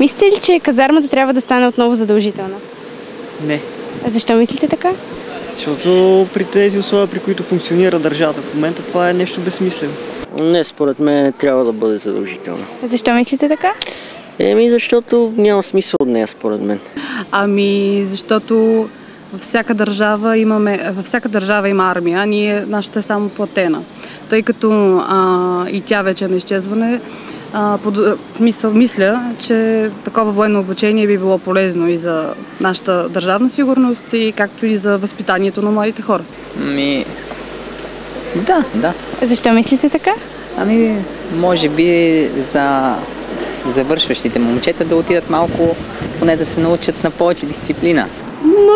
Мислите ли, че казармата трябва да стане отново задължителна? Не. А защо мислите така? Защото при тези условия, при които функционира държавата в момента, това е нещо безсмислено. Не, според мен трябва да бъде задължително. А защо мислите така? Защото няма смисъл от нея, според мен. Защото във всяка държава има армия, нашата е само платена. Тъй като и тя вече е на изчезване, мисля, че такова военно обучение би било полезно и за нашата държавна сигурност, и както и за възпитанието на младите хора. Да. А защо мислите така? Може би за завършващите момчета да отидат малко, поне да се научат на повече дисциплина.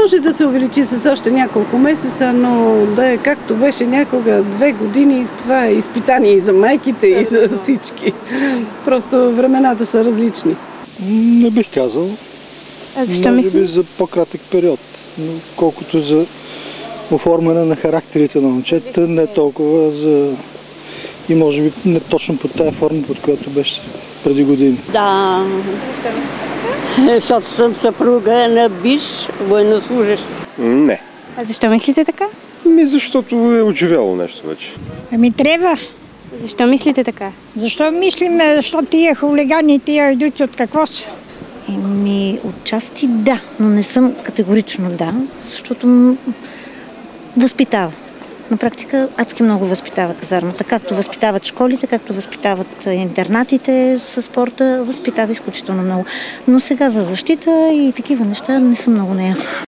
Може да се увеличи с още няколко месеца, но да е както беше някога 2 години, това е изпитание и за майките, и за всички. Просто времената са различни. Не бих казал. А защо може мислите? би за по-кратък период, но колкото за оформяне на характерите на момчета, не толкова за... И може би не точно под тая форма, под която беше преди години. Да. Защо мислите така? Защото съм съпруга на бивш военнослужещ. Не. А защо мислите така? Защото е отживяло нещо вече. Трябва. Защо мислите така? Защо мислим, защото тия хулигани, тия идуци от какво са? Отчасти да, но не съм категорично да, защото възпитава. На практика адски много възпитава казармата. Както възпитават школите, както възпитават интернатите със спорта, възпитава изключително много. Но сега за защита и такива неща не съм много неясна.